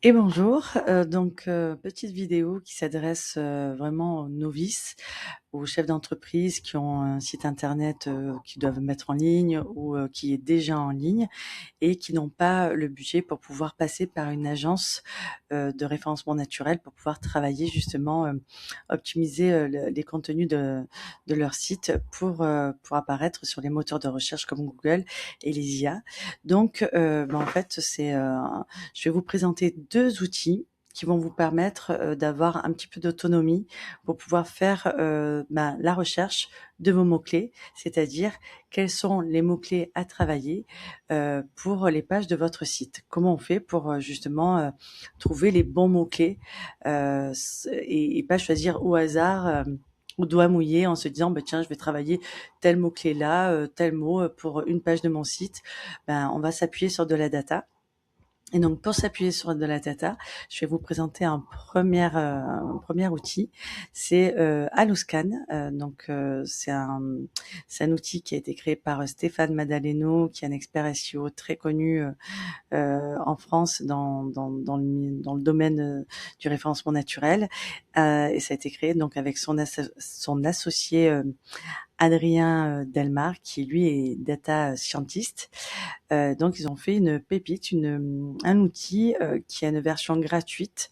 Et bonjour, petite vidéo qui s'adresse, vraiment aux novices, aux chefs d'entreprise qui ont un site internet, qu'ils doivent mettre en ligne ou, qui est déjà en ligne et qui n'ont pas le budget pour pouvoir passer par une agence, de référencement naturel pour pouvoir travailler justement, optimiser, le les contenus de leur site pour apparaître sur les moteurs de recherche comme Google et les IA. En fait, je vais vous présenter 2 outils qui vont vous permettre, d'avoir un petit peu d'autonomie pour pouvoir faire, la recherche de vos mots-clés, c'est-à-dire quels sont les mots-clés à travailler, pour les pages de votre site. Comment on fait pour, justement, trouver les bons mots-clés, et pas choisir au hasard, au doigt mouillé en se disant: «Bah, tiens, je vais travailler tel mot-clé là, tel mot, pour une page de mon site». On va s'appuyer sur de la data. Et donc, pour s'appuyer sur de la data, je vais vous présenter un premier outil. C'est Aloscan. C'est un outil qui a été créé par Stéphane Madaleno, qui est un expert SEO très connu en France dans le domaine du référencement naturel. Et ça a été créé donc avec son associé Adrien Delmar, qui lui est data scientist. Donc ils ont fait une pépite, un outil qui a une version gratuite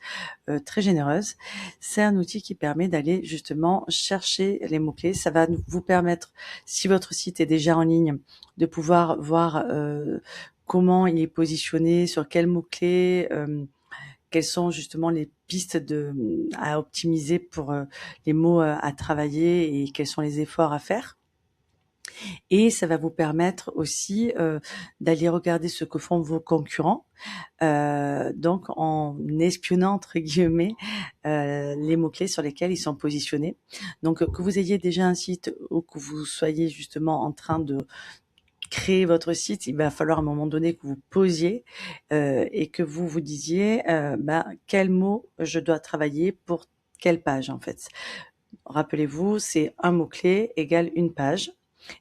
très généreuse. C'est un outil qui permet d'aller justement chercher les mots-clés. Ça va vous permettre, si votre site est déjà en ligne, de pouvoir voir comment il est positionné, sur quels mots-clés, quelles sont justement les pistes à optimiser pour les mots à travailler et quels sont les efforts à faire. Et ça va vous permettre aussi d'aller regarder ce que font vos concurrents, donc en espionnant entre guillemets les mots-clés sur lesquels ils sont positionnés. Donc que vous ayez déjà un site ou que vous soyez justement en train de créer votre site, il va falloir à un moment donné que vous posiez et que vous vous disiez quel mot je dois travailler pour quelle page en fait. Rappelez-vous, c'est un mot-clé égale une page.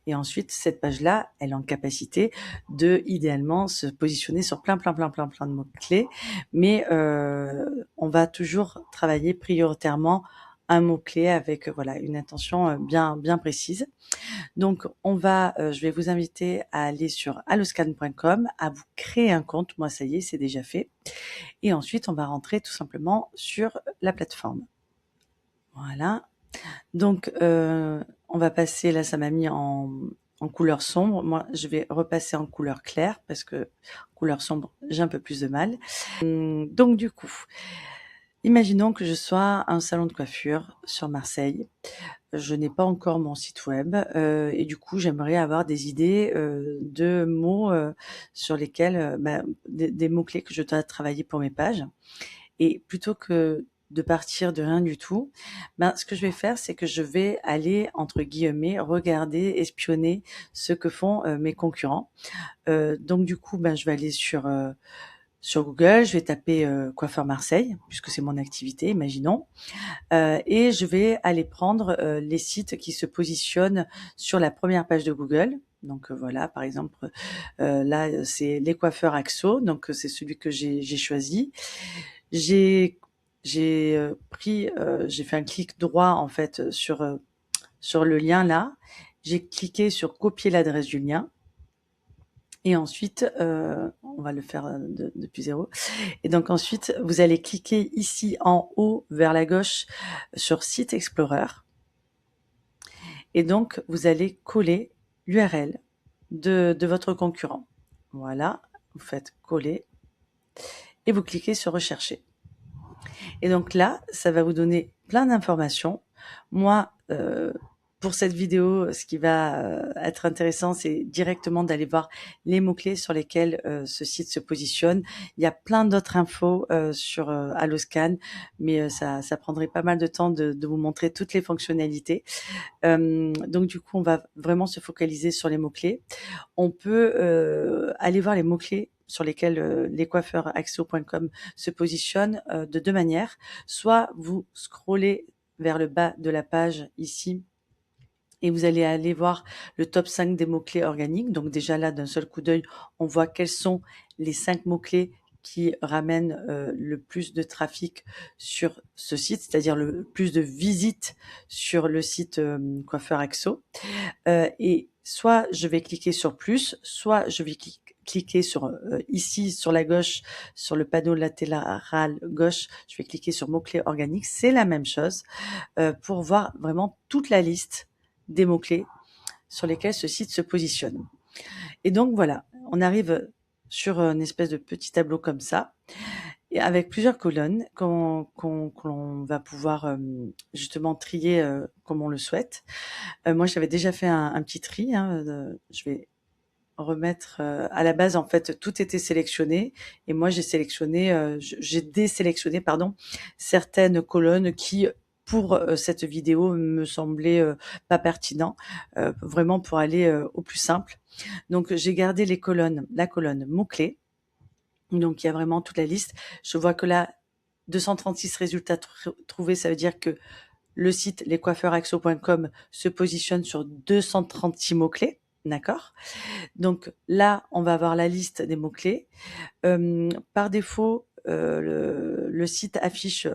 Et ensuite, cette page-là, elle est en capacité de, idéalement, se positionner sur plein de mots-clés. Mais on va toujours travailler prioritairement un mot-clé avec voilà une intention bien précise. Donc, je vais vous inviter à aller sur alloscan.com, à vous créer un compte. Moi, ça y est, c'est déjà fait. Et ensuite, on va rentrer tout simplement sur la plateforme. Voilà. Donc, on va passer, là, ça m'a mis en couleur sombre. Moi, je vais repasser en couleur claire parce que couleur sombre, j'ai un peu plus de mal. Donc, du coup, imaginons que je sois à un salon de coiffure sur Marseille. Je n'ai pas encore mon site web et du coup, j'aimerais avoir des idées de mots sur lesquels, des mots-clés que je dois travailler pour mes pages. Et plutôt que de partir de rien du tout, ce que je vais faire, c'est que je vais aller, entre guillemets, regarder, espionner ce que font mes concurrents. Donc du coup, je vais aller sur Google, je vais taper coiffeur Marseille, puisque c'est mon activité, imaginons, et je vais aller prendre les sites qui se positionnent sur la première page de Google. Donc voilà, par exemple, là, c'est les coiffeurs Axo, donc c'est celui que j'ai choisi. J'ai j'ai fait un clic droit en fait sur le lien là. J'ai cliqué sur copier l'adresse du lien et ensuite on va le faire depuis zéro. Et donc ensuite vous allez cliquer ici en haut vers la gauche sur Site Explorer et donc vous allez coller l'URL de votre concurrent. Voilà, vous faites coller et vous cliquez sur rechercher. Et donc là, ça va vous donner plein d'informations. Moi, pour cette vidéo, ce qui va être intéressant, c'est directement d'aller voir les mots-clés sur lesquels ce site se positionne. Il y a plein d'autres infos sur Alloscan, mais ça prendrait pas mal de temps de vous montrer toutes les fonctionnalités. Donc du coup, on va vraiment se focaliser sur les mots-clés. On peut aller voir les mots-clés sur lesquels les coiffeurs axo.com se positionnent de 2 manières. Soit vous scrollez vers le bas de la page ici et vous allez aller voir le top 5 des mots-clés organiques. Donc déjà là, d'un seul coup d'œil, on voit quels sont les 5 mots-clés qui ramène le plus de trafic sur ce site, c'est-à-dire le plus de visites sur le site Coiffeur Axo. Et soit je vais cliquer sur plus, soit je vais cliquer sur ici sur la gauche, sur le panneau latéral gauche, je vais cliquer sur mots-clés organiques. C'est la même chose pour voir vraiment toute la liste des mots-clés sur lesquels ce site se positionne. Et donc voilà, on arrive sur une espèce de petit tableau comme ça, et avec plusieurs colonnes qu'on va pouvoir justement trier comme on le souhaite. Moi, j'avais déjà fait un petit tri. Je vais remettre à la base, en fait, tout était sélectionné, et moi j'ai désélectionné, pardon, certaines colonnes qui pour cette vidéo me semblaient pas pertinents, vraiment pour aller au plus simple. Donc j'ai gardé la colonne mots-clés. Donc il y a vraiment toute la liste. Je vois que là, 236 résultats trouvés, ça veut dire que le site lescoiffeursaxo.com se positionne sur 236 mots-clés. D'accord? Donc là, on va avoir la liste des mots-clés. Par défaut, le site affiche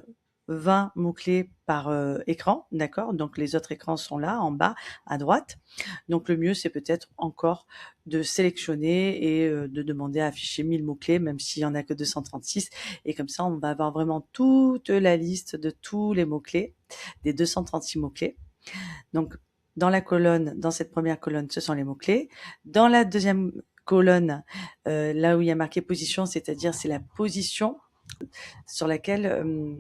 20 mots-clés par écran, d'accord? Donc les autres écrans sont là, en bas, à droite. Donc le mieux, c'est peut-être encore de sélectionner et de demander à afficher 1000 mots-clés, même s'il y en a que 236. Et comme ça, on va avoir vraiment toute la liste de tous les mots-clés, des 236 mots-clés. Donc dans cette première colonne, ce sont les mots-clés. Dans la deuxième colonne, là où il y a marqué position, c'est-à-dire c'est la position sur laquelle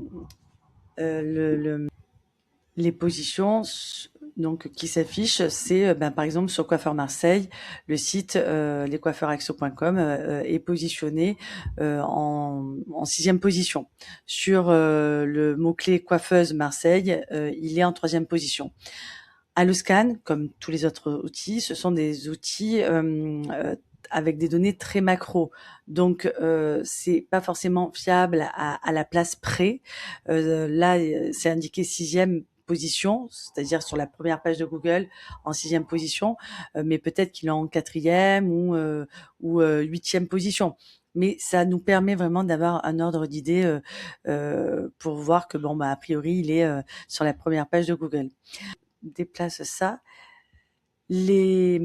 les positions donc qui s'affichent, c'est par exemple sur Coiffeur Marseille, le site lescoiffeursaxo.com est positionné en 6e position. Sur le mot-clé coiffeuse Marseille, il est en 3e position. Alloscan, comme tous les autres outils, ce sont des outils avec des données très macro. Donc, c'est pas forcément fiable à la place près. Là, c'est indiqué 6e position, c'est-à-dire sur la première page de Google en 6e position, mais peut-être qu'il est en 4e ou 8e position. Mais ça nous permet vraiment d'avoir un ordre d'idée pour voir que a priori, il est sur la première page de Google. Déplace ça. Les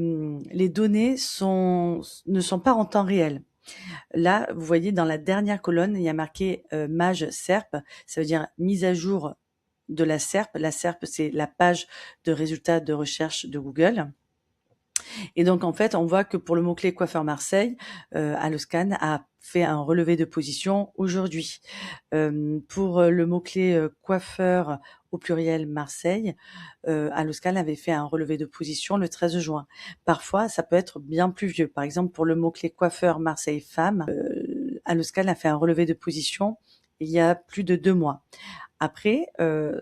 données ne sont pas en temps réel. Là, vous voyez dans la dernière colonne, il y a marqué Mage SERP, ça veut dire mise à jour de la SERP. La SERP, c'est la page de résultats de recherche de Google. Et donc, en fait, on voit que pour le mot-clé coiffeur Marseille, Alloscan a fait un relevé de position aujourd'hui. Pour le mot-clé coiffeur au pluriel Marseille, Alloscan avait fait un relevé de position le 13 juin. Parfois, ça peut être bien plus vieux. Par exemple, pour le mot-clé coiffeur Marseille femme, Alloscan a fait un relevé de position il y a plus de 2 mois. Après,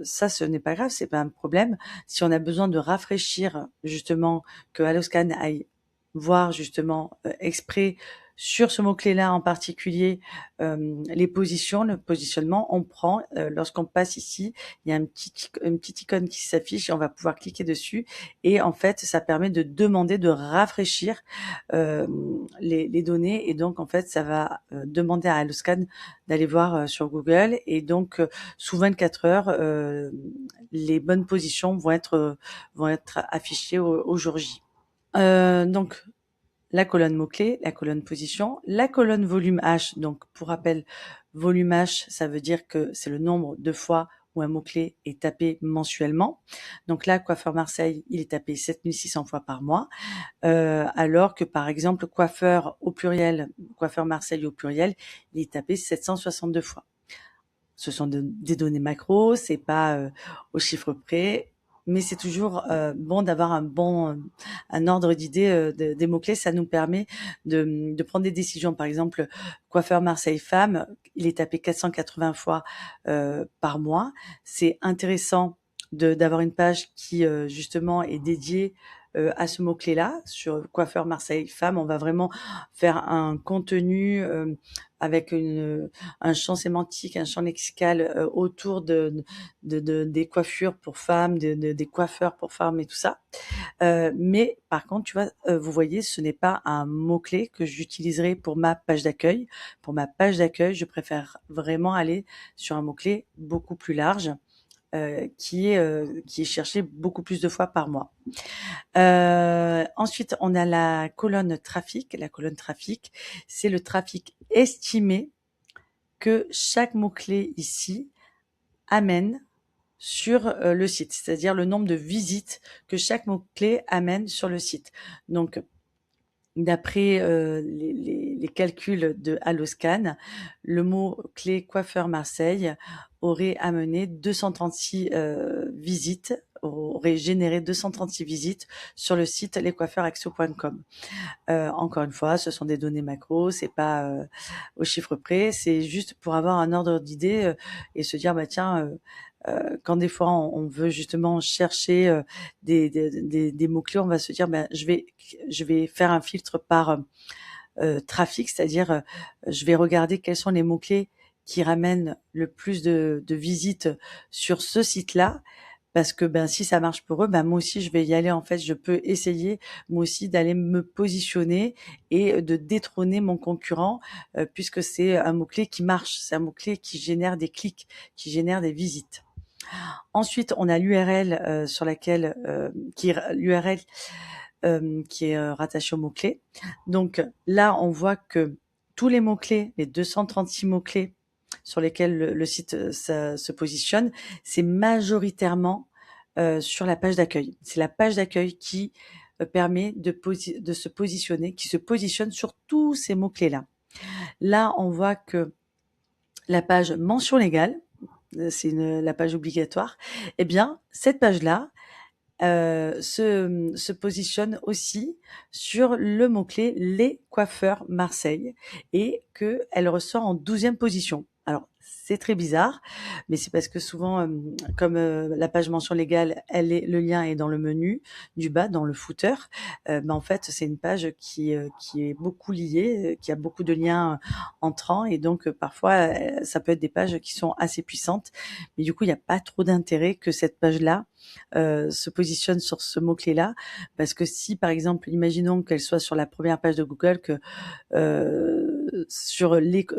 ça, ce n'est pas grave, c'est pas un problème. Si on a besoin de rafraîchir, justement, que Alloscan aille voir, justement, exprès sur ce mot-clé-là en particulier, les positions, le positionnement, on prend, lorsqu'on passe ici, il y a une petite icône qui s'affiche et on va pouvoir cliquer dessus. Et en fait, ça permet de demander de rafraîchir les données. Et donc, en fait, ça va demander à Alloscan d'aller voir sur Google. Et donc, sous 24 heures, les bonnes positions vont être affichées au jour J. Donc, la colonne mots-clés, la colonne position, la colonne volume H. Donc, pour rappel, volume H, ça veut dire que c'est le nombre de fois où un mot-clé est tapé mensuellement. Donc là, coiffeur Marseille, il est tapé 7600 fois par mois, alors que par exemple, coiffeur au pluriel, coiffeur Marseille au pluriel, il est tapé 762 fois. Ce sont des données macro, c'est pas au chiffre près, mais c'est toujours bon d'avoir un ordre d'idée des mots-clés. Ça nous permet de prendre des décisions. Par exemple, coiffeur Marseille femme, il est tapé 480 fois par mois. C'est intéressant d'avoir une page qui justement est dédiée à ce mot-clé-là, sur coiffeur Marseille femme. On va vraiment faire un contenu avec un champ sémantique, un champ lexical autour des coiffures pour femmes, des coiffeurs pour femmes et tout ça. Mais par contre, tu vois, vous voyez, ce n'est pas un mot-clé que j'utiliserai pour ma page d'accueil. Pour ma page d'accueil, je préfère vraiment aller sur un mot-clé beaucoup plus large, qui est cherché beaucoup plus de fois par mois. Ensuite, on a la colonne trafic. La colonne trafic, c'est le trafic estimé que chaque mot-clé ici amène sur le site, c'est-à-dire le nombre de visites que chaque mot-clé amène sur le site. Donc, d'après les calculs de Alloscan, le mot-clé coiffeur Marseille aurait amené 236 visites, aurait généré 236 visites sur le site lescoiffeursaxo.com. Encore une fois, ce sont des données macro, c'est pas au chiffre près, c'est juste pour avoir un ordre d'idée et se dire, bah tiens, quand des fois on veut justement chercher des mots-clés, on va se dire, je vais faire un filtre par trafic, c'est-à-dire je vais regarder quels sont les mots-clés qui ramènent le plus de visites sur ce site-là. Parce que si ça marche pour eux, moi aussi je vais y aller. En fait, je peux essayer moi aussi d'aller me positionner et de détrôner mon concurrent, puisque c'est un mot-clé qui marche, c'est un mot-clé qui génère des clics, qui génère des visites. Ensuite, on a l'URL sur laquelle l'URL qui est rattachée au mot-clé. Donc là, on voit que tous les mots-clés, les 236 mots-clés sur lesquels le site se positionne, c'est majoritairement sur la page d'accueil. C'est la page d'accueil qui permet de se positionner, qui se positionne sur tous ces mots-clés-là. Là, on voit que la page mention légale, c'est la page obligatoire, eh bien, cette page-là se positionne aussi sur le mot-clé les coiffeurs Marseille et qu'elle ressort en 12e position. Alors, c'est très bizarre, mais c'est parce que souvent, comme la page mention légale, le lien est dans le menu du bas, dans le footer. En fait, c'est une page qui est beaucoup liée, qui a beaucoup de liens entrants, et donc parfois, ça peut être des pages qui sont assez puissantes, mais du coup, il n'y a pas trop d'intérêt que cette page-là se positionne sur ce mot-clé-là, parce que si, par exemple, imaginons qu'elle soit sur la première page de Google, que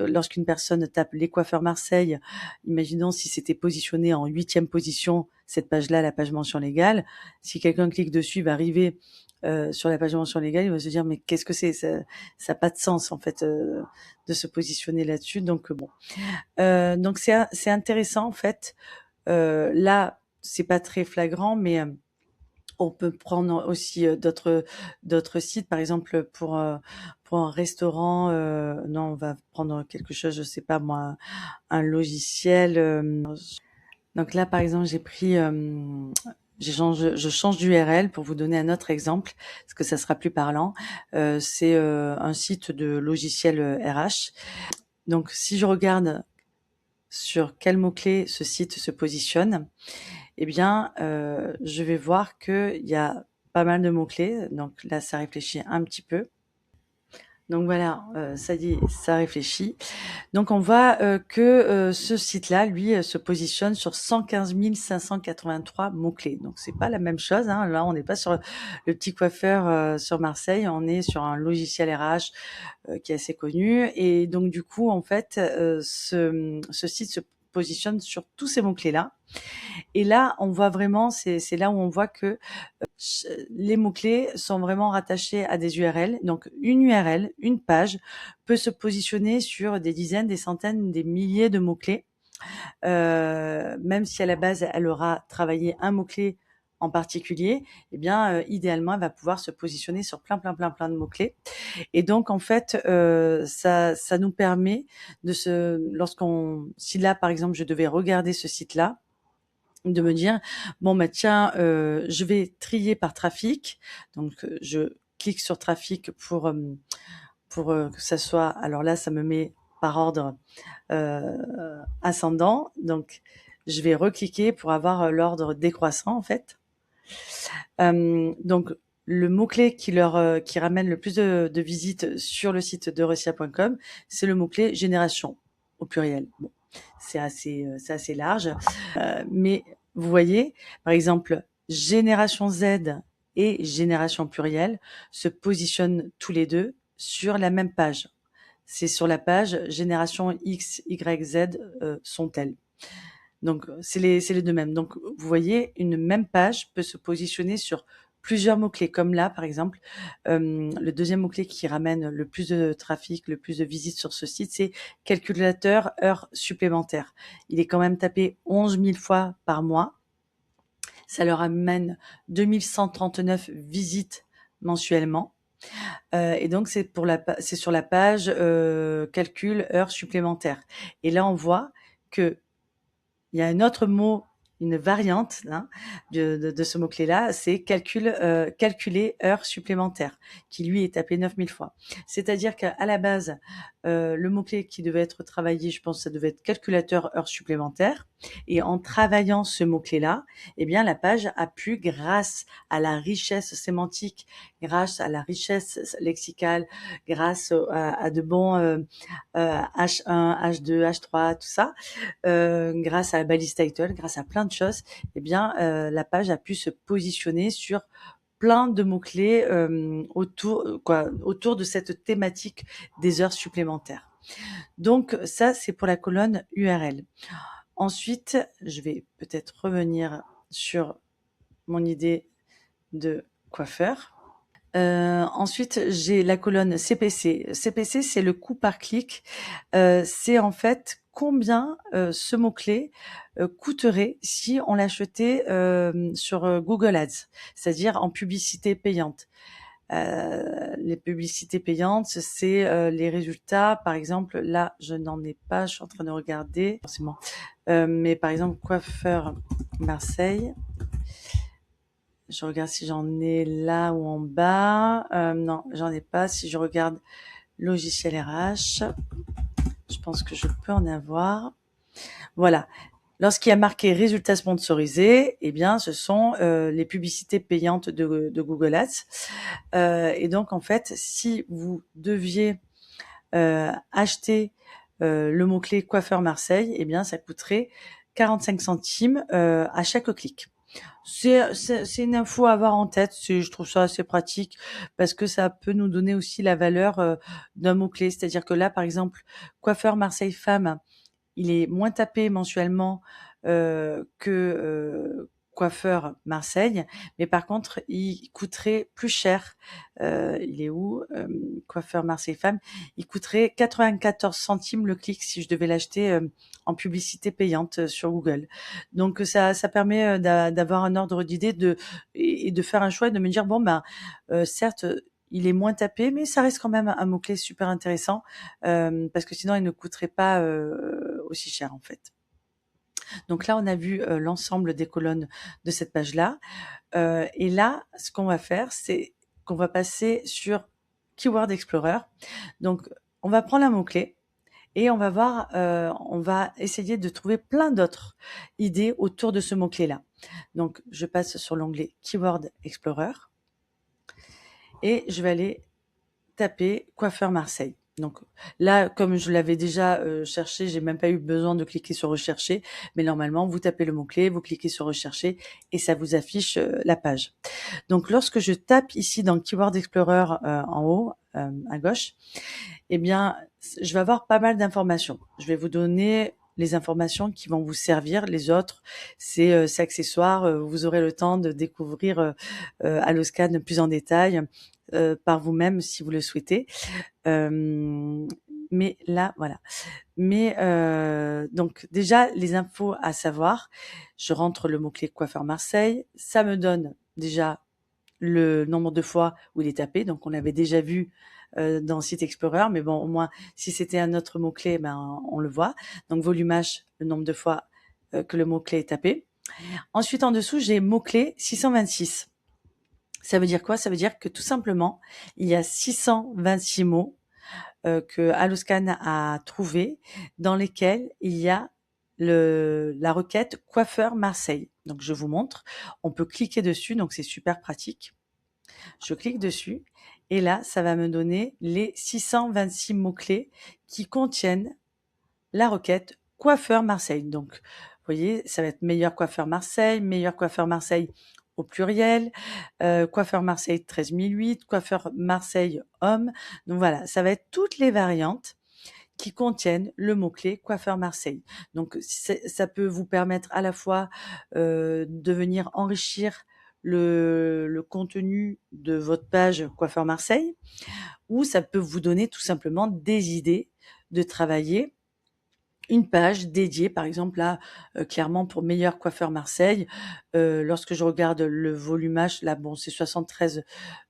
lorsqu'une personne tape les coiffeurs Marseille, imaginons si c'était positionné en 8e position, cette page-là, la page mention légale, si quelqu'un clique dessus, il va arriver sur la page mention légale, il va se dire mais qu'est-ce que c'est, ça n'a pas de sens en fait de se positionner là-dessus. Donc bon, donc c'est intéressant en fait. Là, c'est pas très flagrant, mais on peut prendre aussi d'autres sites, par exemple pour un restaurant. Non, on va prendre quelque chose, je sais pas moi, un logiciel. Donc là, par exemple, je change d'URL pour vous donner un autre exemple, parce que ça sera plus parlant. C'est un site de logiciel RH. Donc, si je regarde sur quel mot-clé ce site se positionne, eh bien, je vais voir qu'il y a pas mal de mots-clés. Donc là, ça réfléchit un petit peu. Donc voilà, ça dit, ça réfléchit. Donc on voit que ce site-là, lui, se positionne sur 115 583 mots-clés. Donc c'est pas la même chose. Hein. Là, on n'est pas sur le petit coiffeur sur Marseille, on est sur un logiciel RH qui est assez connu. Et donc du coup, en fait, ce site se positionne sur tous ces mots-clés-là. Et là, on voit vraiment, c'est là où on voit que les mots-clés sont vraiment rattachés à des URL. Donc, une URL, une page, peut se positionner sur des dizaines, des centaines, des milliers de mots-clés. Même si à la base, elle aura travaillé un mot-clé en particulier, eh bien, idéalement, elle va pouvoir se positionner sur plein de mots-clés. Et donc, en fait, ça nous permet si là, par exemple, je devais regarder ce site-là, de me dire tiens, je vais trier par trafic. Donc je clique sur trafic pour que ça soit, alors là ça me met par ordre ascendant, donc je vais recliquer pour avoir l'ordre décroissant en fait. Donc le mot-clé qui ramène le plus de visites sur le site de Russia.com, c'est le mot-clé génération au pluriel. Bon, c'est assez large, mais vous voyez, par exemple, génération Z et génération pluriel se positionnent tous les deux sur la même page. C'est sur la page génération X, Y, Z sont-elles. Donc, c'est les deux mêmes. Donc, vous voyez, une même page peut se positionner sur plusieurs mots-clés. Comme là, par exemple, le deuxième mot-clé qui ramène le plus de trafic, le plus de visites sur ce site, c'est calculateur heures supplémentaires. Il est quand même tapé 11 000 fois par mois. Ça leur amène 2139 visites mensuellement. Et donc, c'est sur la page calcul heures supplémentaires. Et là, on voit que il y a un autre mot, une variante de ce mot-clé-là, c'est calculer heures supplémentaires, qui lui est tapé 9000 fois. C'est-à-dire qu'à la base, le mot-clé qui devait être travaillé, je pense que ça devait être calculateur heures supplémentaires. Et en travaillant ce mot-clé-là, eh bien, la page a pu, grâce à la richesse sémantique, grâce à la richesse lexicale, grâce à de bons H1, H2, H3, tout ça, grâce à la balise title, grâce à plein de choses, eh bien, la page a pu se positionner sur plein de mots-clés autour de cette thématique des heures supplémentaires. Donc ça, c'est pour la colonne URL. Ensuite, je vais peut-être revenir sur mon idée de coiffeur. Ensuite, j'ai la colonne CPC. CPC, c'est le coût par clic. C'est en fait combien ce mot-clé coûterait si on l'achetait sur Google Ads, c'est-à-dire en publicité payante. Les publicités payantes, c'est les résultats. Par exemple, là, je n'en ai pas, je suis en train de regarder. Forcément. Mais par exemple, coiffeur Marseille. Je regarde si j'en ai là ou en bas. Non, j'en ai pas. Si je regarde logiciel RH, je pense que je peux en avoir. Voilà. Lorsqu'il y a marqué résultats sponsorisés, eh bien, ce sont les publicités payantes de Google Ads. Et donc, en fait, si vous deviez acheter le mot-clé coiffeur Marseille, eh bien, ça coûterait 45 centimes à chaque clic. C'est une info à avoir en tête. Je trouve ça assez pratique parce que ça peut nous donner aussi la valeur d'un mot-clé. C'est-à-dire que là, par exemple, coiffeur Marseille femme, il est moins tapé mensuellement que coiffeur Marseille, mais par contre, il coûterait plus cher. Il est où coiffeur Marseille femme, il coûterait 94 centimes le clic si je devais l'acheter en publicité payante sur Google. Donc ça permet d'avoir un ordre d'idée et de faire un choix et de me dire bon ben certes il est moins tapé, mais ça reste quand même un mot-clé super intéressant parce que sinon il ne coûterait pas aussi cher en fait. Donc là, on a vu l'ensemble des colonnes de cette page-là. Et là, ce qu'on va faire, c'est qu'on va passer sur Keyword Explorer. Donc, on va prendre un mot-clé et on va voir, on va essayer de trouver plein d'autres idées autour de ce mot-clé-là. Donc, je passe sur l'onglet Keyword Explorer et je vais aller taper coiffeur Marseille. Donc là, comme je l'avais déjà cherché, j'ai même pas eu besoin de cliquer sur rechercher, mais normalement, vous tapez le mot-clé, vous cliquez sur rechercher et ça vous affiche la page. Donc lorsque je tape ici dans Keyword Explorer en haut, à gauche, eh bien, je vais avoir pas mal d'informations. Je vais vous donner les informations qui vont vous servir. Les autres, c'est accessoire. Vous aurez le temps de découvrir Alloscan plus en détail par vous-même si vous le souhaitez. Mais là, voilà. Mais donc déjà, les infos à savoir, je rentre le mot-clé coiffeur Marseille. Ça me donne déjà le nombre de fois où il est tapé. Donc, on l'avait déjà vu dans Site Explorer, mais bon, au moins, si c'était un autre mot-clé, ben, on le voit. Donc, volume H, le nombre de fois que le mot-clé est tapé. Ensuite, en dessous, j'ai mot-clé 626. Ça veut dire quoi? Ça veut dire que tout simplement, il y a 626 mots que Alloscan a trouvé dans lesquels il y a la requête coiffeur Marseille. Donc je vous montre, on peut cliquer dessus, donc c'est super pratique. Je clique dessus et là, ça va me donner les 626 mots-clés qui contiennent la requête coiffeur Marseille. Donc, vous voyez, ça va être meilleur coiffeur Marseille au pluriel, coiffeur Marseille 13008, coiffeur Marseille homme. Donc voilà, ça va être toutes les variantes qui contiennent le mot-clé coiffeur Marseille. Donc ça peut vous permettre à la fois de venir enrichir le contenu de votre page coiffeur Marseille, ou ça peut vous donner tout simplement des idées de travailler une page dédiée, par exemple là, clairement pour meilleur coiffeur Marseille. Lorsque je regarde le volumage, là, bon, c'est 73,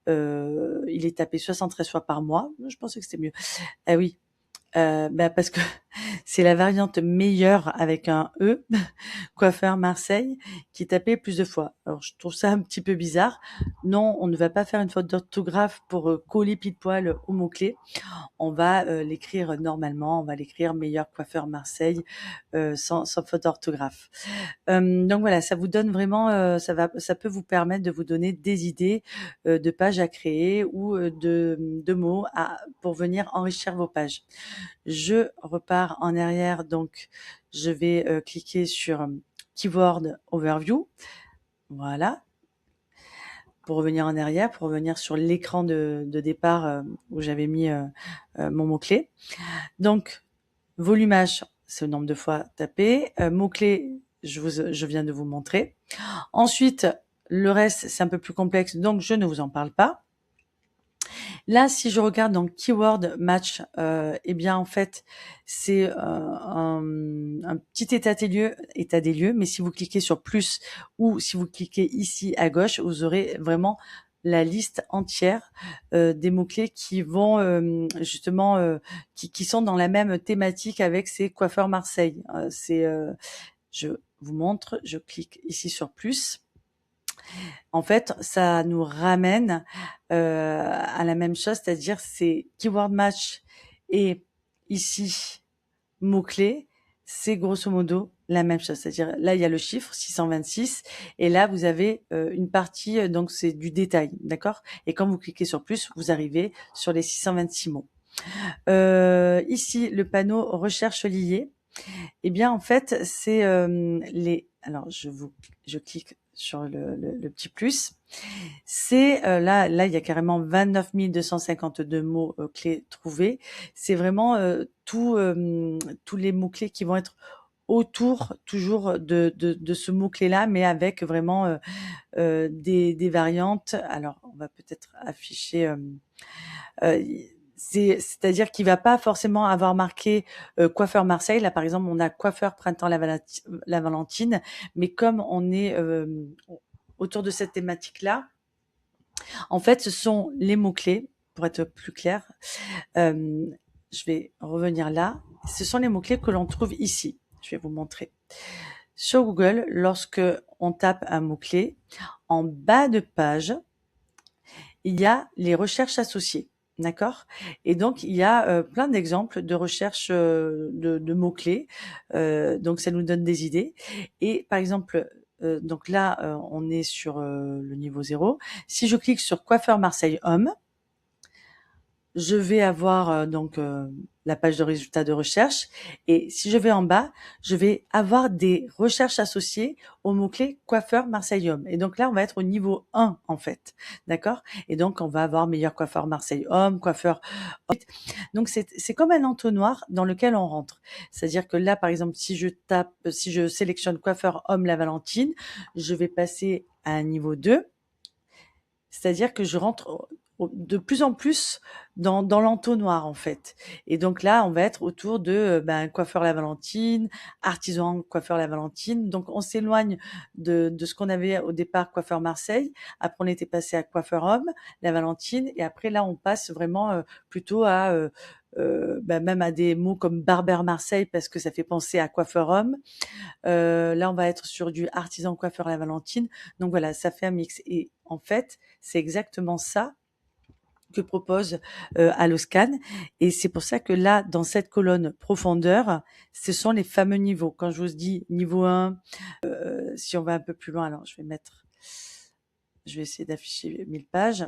il est tapé 73 fois par mois. Je pensais que c'était mieux. Ah oui, parce que c'est la variante meilleure avec un E, coiffeur Marseille, qui est tapé plus de fois. Alors je trouve ça un petit peu bizarre. Non, on ne va pas faire une faute d'orthographe pour coller pile poil au mot-clé. On va l'écrire normalement, on va l'écrire meilleur coiffeur Marseille sans faute d'orthographe. Donc voilà, ça vous donne vraiment, ça peut vous permettre de vous donner des idées de pages à créer ou de mots pour venir enrichir vos pages. Je repars en arrière, donc je vais cliquer sur Keyword Overview. Voilà. Pour revenir en arrière, pour revenir sur l'écran de départ où j'avais mis mon mot-clé. Donc, volumage, c'est le nombre de fois tapé. Mot-clé, je viens de vous montrer. Ensuite, le reste, c'est un peu plus complexe, donc je ne vous en parle pas. Là, si je regarde dans Keyword Match, eh bien, en fait, c'est un petit état des lieux, mais si vous cliquez sur plus ou si vous cliquez ici à gauche, vous aurez vraiment la liste entière des mots-clés qui vont justement, qui sont dans la même thématique avec ces coiffeurs Marseille. Je vous montre, je clique ici sur plus. En fait, ça nous ramène à la même chose, c'est-à-dire c'est keyword match et ici mots-clés, c'est grosso modo la même chose. C'est-à-dire là, il y a le chiffre 626 et là, vous avez une partie, donc c'est du détail, d'accord? Et quand vous cliquez sur plus, vous arrivez sur les 626 mots. Ici, le panneau recherche liée. Eh bien, en fait, c'est les... Alors, je clique sur le petit plus. C'est là, il y a carrément 29 252 mots clés trouvés. C'est vraiment tous les mots clés qui vont être autour toujours de ce mot clé là, mais avec vraiment des variantes. Alors, on va peut-être afficher. C'est-à-dire qu'il va pas forcément avoir marqué coiffeur Marseille. Là, par exemple, on a coiffeur printemps la Valentine, mais comme on est autour de cette thématique-là, en fait, ce sont les mots-clés, pour être plus clair. Je vais revenir là. Ce sont les mots-clés que l'on trouve ici. Je vais vous montrer. Sur Google, lorsque on tape un mot-clé, en bas de page, il y a les recherches associées. D'accord? Et donc, il y a plein d'exemples de recherches de mots-clés. Donc, ça nous donne des idées. Et par exemple, donc là, on est sur le niveau 0. Si je clique sur coiffeur Marseille homme, je vais avoir donc la page de résultats de recherche. Et si je vais en bas, je vais avoir des recherches associées au mot-clé coiffeur Marseille homme. Et donc là, on va être au niveau 1 en fait. D'accord? Et donc, on va avoir meilleur coiffeur Marseille homme, coiffeur... Donc, c'est comme un entonnoir dans lequel on rentre. C'est-à-dire que là, par exemple, si je sélectionne coiffeur homme la Valentine, je vais passer à un niveau 2. C'est-à-dire que je rentre de plus en plus dans l'entonnoir en fait. Et donc là, on va être autour de coiffeur la Valentine, artisan coiffeur la Valentine. Donc on s'éloigne de ce qu'on avait au départ coiffeur Marseille. Après on était passé à coiffeur homme, la Valentine. Et après là, on passe vraiment plutôt à même à des mots comme Barbère Marseille parce que ça fait penser à coiffeur homme. Là, on va être sur du artisan coiffeur la Valentine. Donc voilà, ça fait un mix. Et en fait, c'est exactement ça que propose Alloscan. Et c'est pour ça que là, dans cette colonne profondeur, ce sont les fameux niveaux. Quand je vous dis niveau 1, si on va un peu plus loin, alors je vais mettre je vais essayer d'afficher 1000 pages.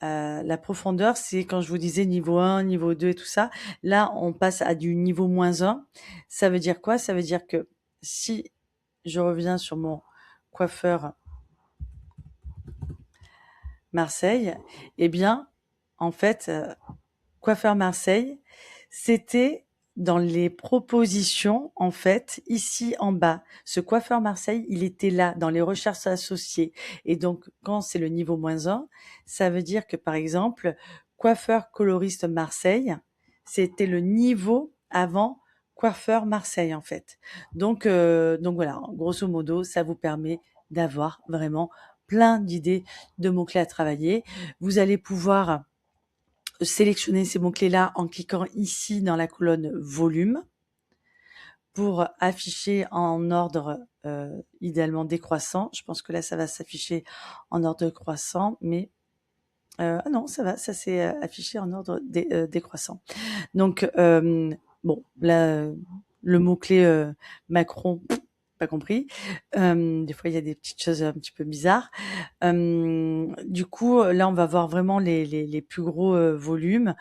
La profondeur, c'est quand je vous disais niveau 1, niveau 2 et tout ça. Là, on passe à du niveau -1. Ça veut dire quoi? Ça veut dire que si je reviens sur mon coiffeur Marseille, eh bien, en fait, coiffeur Marseille, c'était dans les propositions, en fait, ici en bas. Ce coiffeur Marseille, il était là dans les recherches associées. Et donc, quand c'est le niveau -1, ça veut dire que, par exemple, coiffeur coloriste Marseille, c'était le niveau avant coiffeur Marseille, en fait. Donc voilà, grosso modo, ça vous permet d'avoir vraiment plein d'idées de mots-clés à travailler. Vous allez pouvoir sélectionner ces mots-clés-là en cliquant ici dans la colonne volume pour afficher en ordre idéalement décroissant. Je pense que là, ça va s'afficher en ordre croissant, mais ah non, ça va, ça s'est affiché en ordre décroissant. Donc, bon, là, le mot-clé Macron, pas compris. Des fois, il y a des petites choses un petit peu bizarres. Du coup, là, on va voir vraiment les plus gros volumes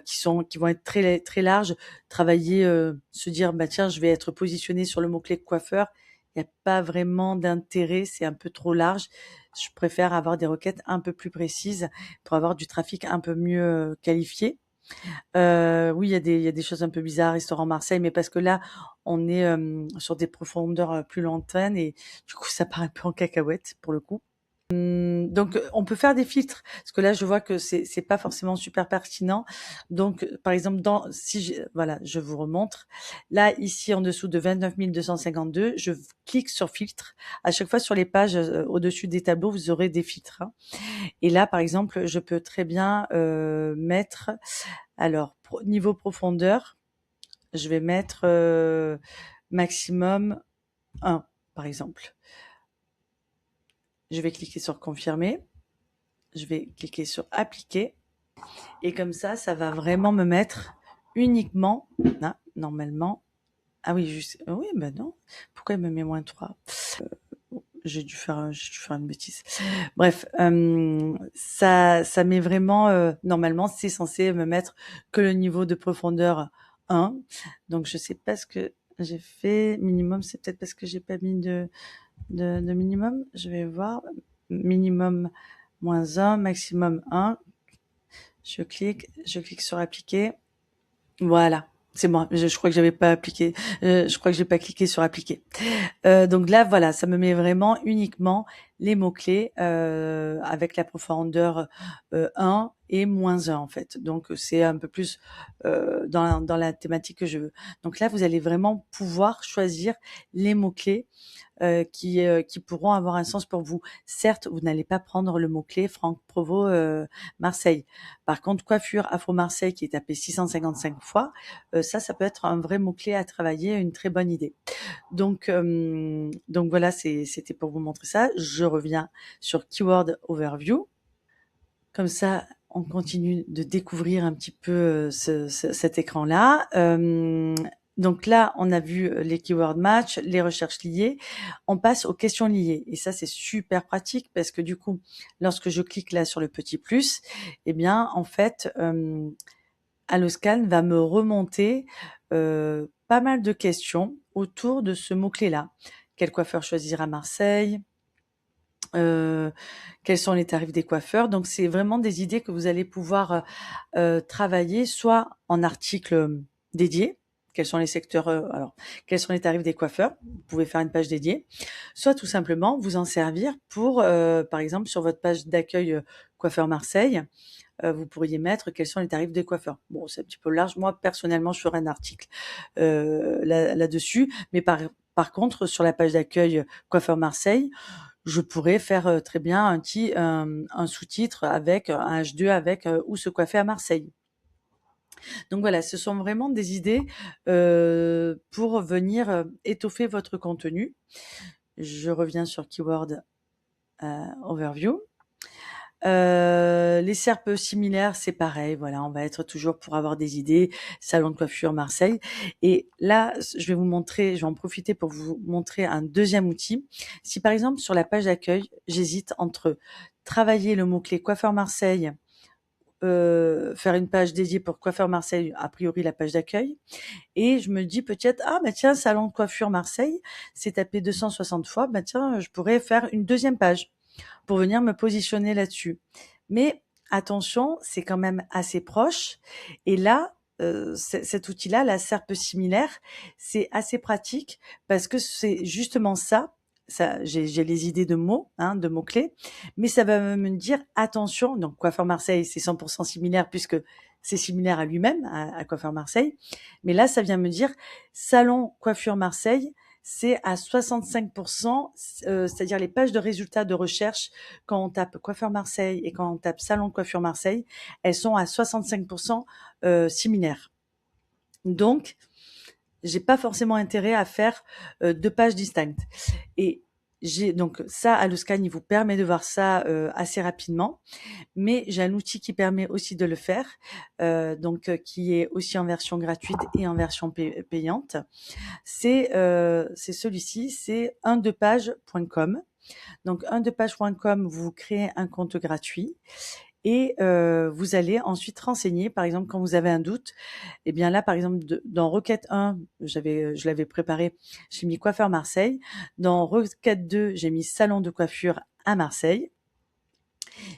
qui vont être très très larges. Travailler, se dire bah tiens, je vais être positionné sur le mot clé coiffeur. Il n'y a pas vraiment d'intérêt, c'est un peu trop large. Je préfère avoir des requêtes un peu plus précises pour avoir du trafic un peu mieux qualifié. Oui, il y a des choses un peu bizarres, restaurant Marseille, mais parce que là, on est sur des profondeurs plus lointaines et du coup, ça part un peu en cacahuète pour le coup. Donc, on peut faire des filtres parce que là, je vois que c'est pas forcément super pertinent. Donc, par exemple, voilà, je vous remontre. Là, ici, en dessous de 29 252, je clique sur filtre. À chaque fois, sur les pages au-dessus des tableaux, vous aurez des filtres, hein. Et là, par exemple, je peux très bien mettre, alors, niveau profondeur, je vais mettre maximum 1, par exemple. Je vais cliquer sur confirmer. Je vais cliquer sur appliquer. Et comme ça va vraiment me mettre uniquement, là, normalement, ah oui, juste, oui, ben non. Pourquoi il me met -3? J'ai dû faire une bêtise. Bref, ça met vraiment, normalement, c'est censé me mettre que le niveau de profondeur 1. Donc, je sais pas ce que j'ai fait. Minimum, c'est peut-être parce que j'ai pas mis de minimum. Je vais voir. Minimum -1, maximum 1. Je clique sur appliquer. Voilà. C'est moi. Je crois que j'avais pas appliqué. Je crois que j'ai pas cliqué sur appliquer. Donc là, voilà, ça me met vraiment uniquement les mots-clés avec la profondeur 1 et -1 en fait. Donc c'est un peu plus dans la thématique que je veux. Donc là, vous allez vraiment pouvoir choisir les mots-clés qui pourront avoir un sens pour vous. Certes, vous n'allez pas prendre le mot-clé Franck Provost Marseille. Par contre, coiffure Afro Marseille qui est tapé 655 fois, ça peut être un vrai mot-clé à travailler, une très bonne idée. Donc voilà, c'était pour vous montrer ça. Je reviens sur Keyword Overview. Comme ça, on continue de découvrir un petit peu cet écran-là. Donc là, on a vu les keyword match, les recherches liées. On passe aux questions liées. Et ça, c'est super pratique parce que du coup, lorsque je clique là sur le petit plus, eh bien, en fait, Alloscan va me remonter pas mal de questions autour de ce mot-clé-là. Quel coiffeur choisir à Marseille? Quels sont les tarifs des coiffeurs? Donc, c'est vraiment des idées que vous allez pouvoir travailler soit en article dédié. Quels sont les secteurs, alors, quels sont les tarifs des coiffeurs? Vous pouvez faire une page dédiée. Soit tout simplement vous en servir pour, par exemple, sur votre page d'accueil coiffeur Marseille, vous pourriez mettre quels sont les tarifs des coiffeurs. Bon, c'est un petit peu large. Moi, personnellement, je ferai un article là-dessus. Mais par contre, sur la page d'accueil coiffeur Marseille, je pourrais faire très bien un sous-titre avec un H2 avec où se coiffer à Marseille. Donc voilà, ce sont vraiment des idées pour venir étoffer votre contenu. Je reviens sur Keyword Overview. Les SERP similaires, c'est pareil, voilà, on va être toujours pour avoir des idées, salon de coiffure Marseille. Et là, je vais en profiter pour vous montrer un deuxième outil. Si par exemple sur la page d'accueil, j'hésite entre travailler le mot-clé coiffeur Marseille, faire une page dédiée pour coiffeur Marseille, a priori la page d'accueil, et je me dis peut-être, ah bah tiens, salon de coiffure Marseille, c'est tapé 260 fois, bah tiens, je pourrais faire une deuxième page pour venir me positionner là-dessus. Mais attention, c'est quand même assez proche. Et là, cet outil-là, la SERP similaire, c'est assez pratique parce que c'est justement ça. J'ai les idées de mots, hein, de mots-clés, mais ça va me dire attention. Donc, Coiffeur Marseille, c'est 100% similaire puisque c'est similaire à lui-même, à Coiffeur Marseille. Mais là, ça vient me dire Salon Coiffure Marseille, c'est à 65%, c'est-à-dire les pages de résultats de recherche, quand on tape coiffeur Marseille et quand on tape salon de coiffure Marseille, elles sont à 65% similaires. Donc, j'ai pas forcément intérêt à faire 2 pages distinctes. Et j'ai donc ça, Alloscan, il vous permet de voir ça assez rapidement. Mais j'ai un outil qui permet aussi de le faire, qui est aussi en version gratuite et en version payante. C'est celui-ci, c'est 1-2page.com. Donc 1-2page.com, vous créez un compte gratuit et vous allez ensuite renseigner, par exemple, quand vous avez un doute, eh bien là, par exemple, dans requête 1, je l'avais préparé, j'ai mis coiffeur Marseille. Dans requête 2, j'ai mis salon de coiffure à Marseille.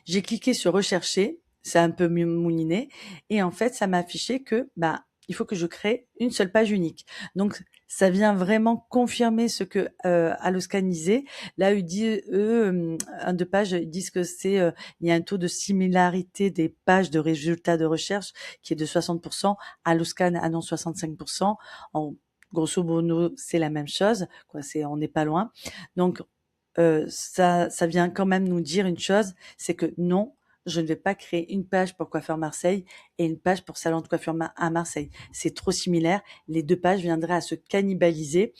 J'ai cliqué sur rechercher, ça a un peu mouliné, et en fait, ça m'a affiché que il faut que je crée une seule page unique. Donc, ça vient vraiment confirmer ce que Alloscan disait. Là, un de pages, ils disent que il y a un taux de similarité des pages de résultats de recherche qui est de 60%. Alloscan annonce 65%. En grosso modo, c'est la même chose. On n'est pas loin. Donc, ça vient quand même nous dire une chose, c'est que non, je ne vais pas créer une page pour Coiffeur Marseille et une page pour Salon de coiffure à Marseille. C'est trop similaire. Les 2 pages viendraient à se cannibaliser.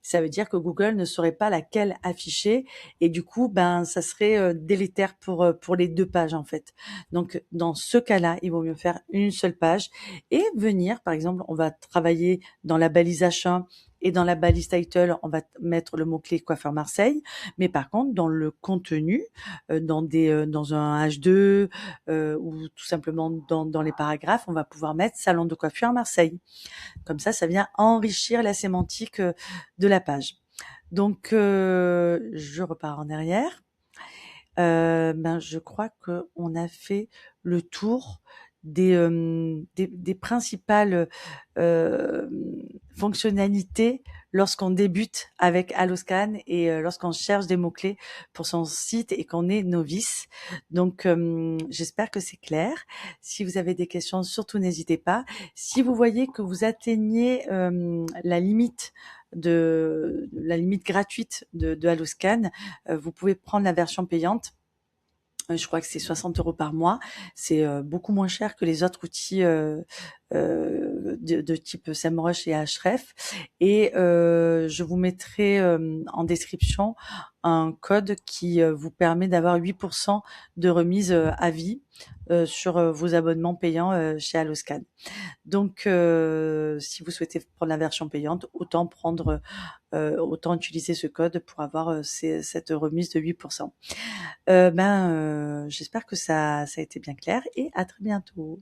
Ça veut dire que Google ne saurait pas laquelle afficher et du coup, ça serait délétère pour les 2 pages en fait. Donc, dans ce cas-là, il vaut mieux faire une seule page et venir, par exemple, on va travailler dans la balise H1 et dans la balise title, on va mettre le mot-clé coiffeur Marseille. Mais par contre, dans le contenu, dans un H2 ou tout simplement dans les paragraphes, on va pouvoir mettre salon de coiffure Marseille. Comme ça vient enrichir la sémantique de la page. Donc, je repars en arrière. Je crois qu'on a fait le tour des principales fonctionnalités lorsqu'on débute avec Alloscan et lorsqu'on cherche des mots-clés pour son site et qu'on est novice. Donc, j'espère que c'est clair. Si vous avez des questions, surtout n'hésitez pas. Si vous voyez que vous atteignez la limite gratuite de Alloscan, vous pouvez prendre la version payante. Je crois que c'est 60 € par mois. C'est beaucoup moins cher que les autres outils de type SEMrush et Ahref. Et je vous mettrai en description un code qui vous permet d'avoir 8% de remise à vie sur vos abonnements payants chez Alloscan. Donc, si vous souhaitez prendre la version payante, autant utiliser ce code pour avoir cette remise de 8%. J'espère que ça a été bien clair et à très bientôt.